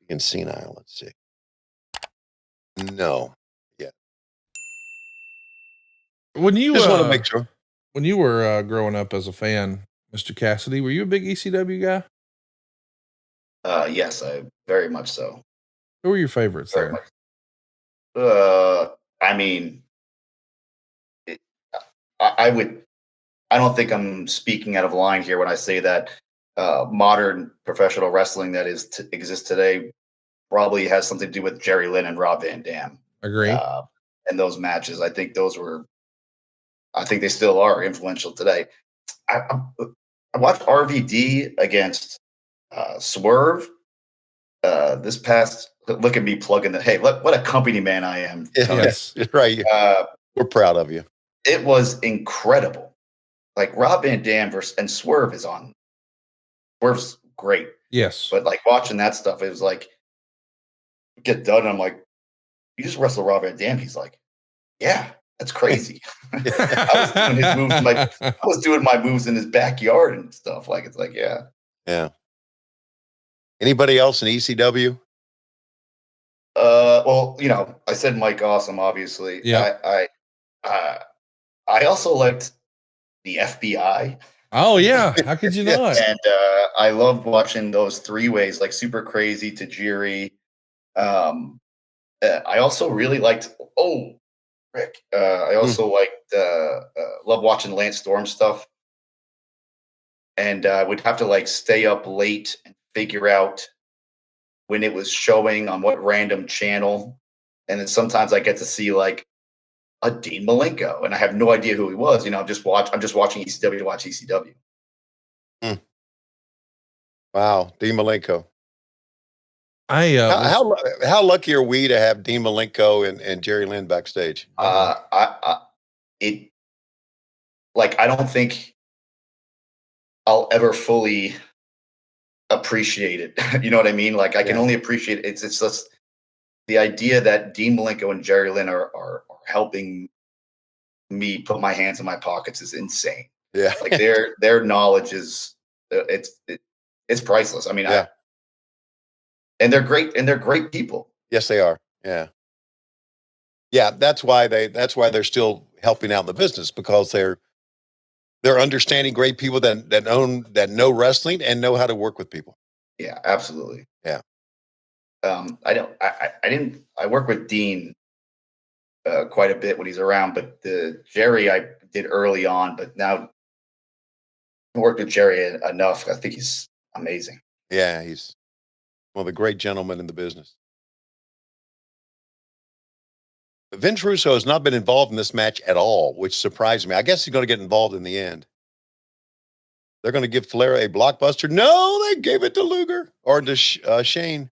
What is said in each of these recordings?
Being senile. Let's see. No. Yeah. When you just want to make sure. When you were growing up as a fan, Mr. Cassidy, were you a big ECW guy? Yes, I very much so. Who were your favorites Very there? I mean, I would. I don't think I'm speaking out of line here when I say that modern professional wrestling that exists today probably has something to do with Jerry Lynn and Rob Van Dam. Agree. And those matches, I think they still are influential today. I watched RVD against Swerve this past. Look at me plugging the. Hey, what a company man I am. Yes, right. We're proud of you. It was incredible. Like Rob Van Dam and Swerve is on. Swerve's great. Yes, but like watching that stuff, it was like get done. And I'm like, you just wrestle Rob Van Dam. He's like, yeah, that's crazy. I was doing my moves in his backyard and stuff. Like it's like, yeah. Anybody else in ECW? Well, I said Mike Awesome, obviously. Yeah. I also liked the FBI. Oh yeah, how could you not? And I loved watching those three-ways, like Super Crazy, Tajiri. I also really liked. Oh, Rick. I also liked. Love watching Lance Storm stuff. And I would have to like stay up late and figure out when it was showing on what random channel. And then sometimes I get to see like a Dean Malenko, and I have no idea who he was. I'm just watching ECW to watch ECW. Wow, Dean Malenko. How lucky are we to have Dean Malenko and Jerry Lynn backstage? I don't think I'll ever fully appreciate it. You know what I mean? Like I can only appreciate it. It's just the idea that Dean Malenko and Jerry Lynn are helping me put my hands in my pockets is insane. Yeah, like their knowledge is it's priceless. I mean, and they're great, and they're great people. Yes, they are. Yeah. That's why they're still helping out in the business, because they're understanding great people that know wrestling and know how to work with people. Yeah, absolutely. Yeah. I work with Dean quite a bit when he's around, but the Jerry I did early on, but now I worked with Jerry enough. I think he's amazing. Yeah, he's one of the great gentlemen in the business. But Vince Russo has not been involved in this match at all, which surprised me. I guess he's going to get involved in the end. They're going to give Flair a blockbuster. No, they gave it to Luger or to Shane.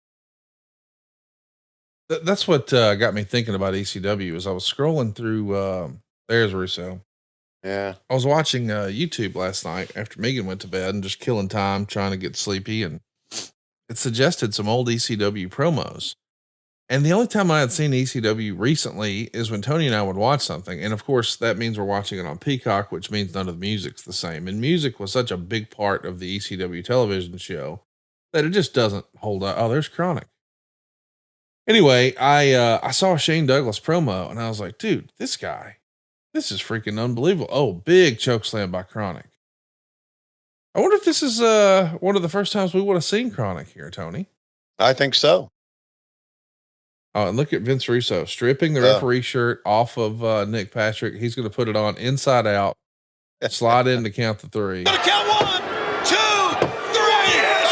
That's what got me thinking about ECW. As I was scrolling through, there's Russo. Yeah. I was watching YouTube last night after Megan went to bed and just killing time, trying to get sleepy. And it suggested some old ECW promos. And the only time I had seen ECW recently is when Tony and I would watch something. And of course, that means we're watching it on Peacock, which means none of the music's the same. And music was such a big part of the ECW television show that it just doesn't hold up. Oh, there's Chronic. Anyway, I saw a Shane Douglas promo and I was like, dude, this is freaking unbelievable. Oh, big choke slam by Chronic. I wonder if this is one of the first times we would have seen Chronic here, Tony. I think so. Oh, and look at Vince Russo stripping the referee shirt off of Nick Patrick. He's going to put it on inside out, slide in to count the three. Gonna count 1, 2, 3. Yes!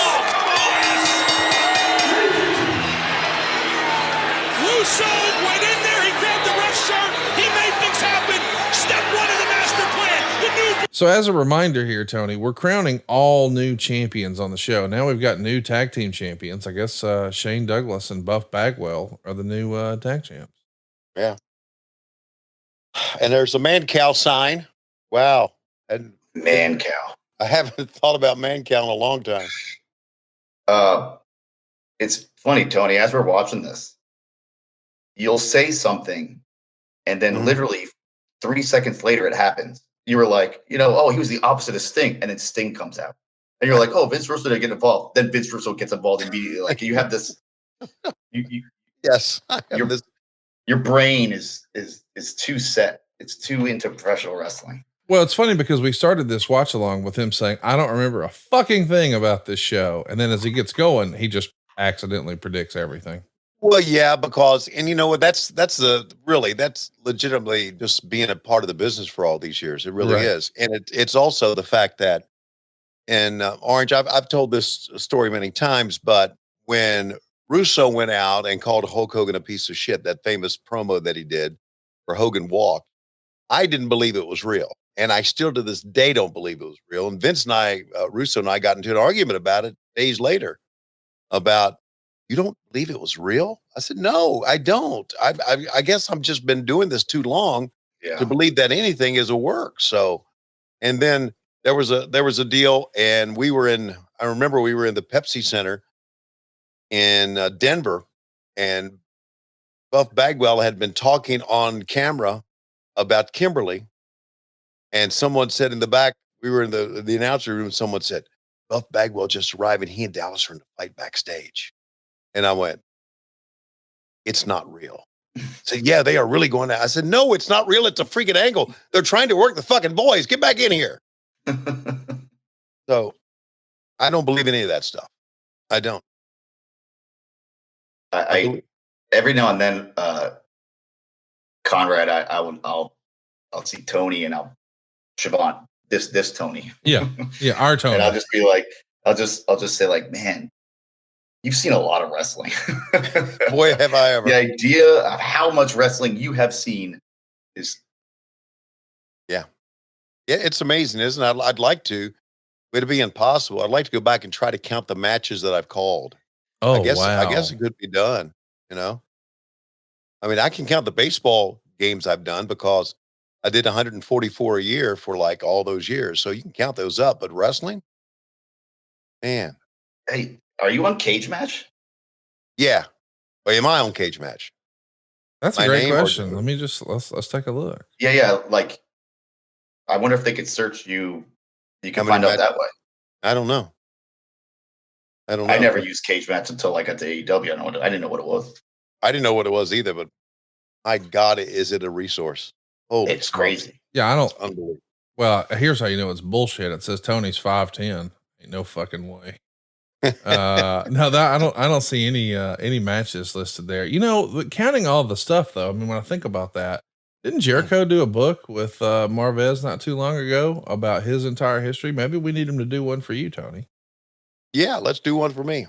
Russo went in there. He grabbed the ref shirt. He made things happen. Step 1 of the master plan. So as a reminder here, Tony, we're crowning all new champions on the show. Now we've got new tag team champions. I guess Shane Douglas and Buff Bagwell are the new tag champs. Yeah. And there's a Man Cow sign. Wow. And Man Cow. I haven't thought about Man Cow in a long time. It's funny, Tony, as we're watching this, you'll say something and then literally 3 seconds later it happens. You were like, he was the opposite of Sting, and then Sting comes out. And you're like, oh, Vince Russo didn't get involved. Then Vince Russo gets involved immediately. Like you have this You, Yes. I have your this. your brain is too set. It's too into professional wrestling. Well, it's funny because we started this watch along with him saying, I don't remember a fucking thing about this show. And then as he gets going, he just accidentally predicts everything. Well, yeah, because, and you know what, that's legitimately just being a part of the business for all these years. It really Right. is. And it's also the fact that, and Orange, I've told this story many times, but when Russo went out and called Hulk Hogan a piece of shit, that famous promo that he did for Hogan Walk, I didn't believe it was real. And I still to this day don't believe it was real. And Vince and I, Russo and I got into an argument about it days later about, you don't believe it was real? I said, no, I don't. I guess I've just been doing this too long to Yeah. believe that anything is a work. So, and then there was a deal, and I remember we were in the Pepsi Center in Denver, and Buff Bagwell had been talking on camera about Kimberly, and someone said in the back, we were in the announcer room, someone said, Buff Bagwell just arrived, and he and Dallas are in a fight backstage. And I went, it's not real. Said, yeah, they are really going to. I said, no, it's not real. It's a freaking angle. They're trying to work the fucking boys. Get back in here. So I don't believe any of that stuff. I don't. I every now and then, Conrad, I'll see Tony and I'll Schiavone, this Tony. Yeah. Yeah. Our Tony. And I'll just be like, I'll just say like, man, you've seen a lot of wrestling. Boy, have I ever. The idea of how much wrestling you have seen is. Yeah, it's amazing, isn't it? I'd like to, but it'd be impossible. I'd like to go back and try to count the matches that I've called. Oh, I wow. guess it could be done, you know? I mean, I can count the baseball games I've done because I did 144 a year for like all those years. So you can count those up, but wrestling, man. Hey, are you on Cage Match? Yeah. Well, am I on Cage Match? That's a My great name or- question. Let me just, let's take a look. Yeah. Like, I wonder if they could search you. You How can many find out match- that way. I don't know. I don't know. I never used Cage Match until I got to AEW. I didn't know what it was. I didn't know what it was either, but my God, is it a resource? Holy It's smokes. crazy. Yeah. I don't, It's unbelievable. well, here's how you know it's bullshit. It says Tony's 5'10". Ain't no fucking way. No, that I don't see any matches listed there. You know, but counting all the stuff though, I mean, when I think about that, didn't Jericho do a book with Marvez not too long ago about his entire history? Maybe we need him to do one for you, Tony. Yeah, let's do one for me.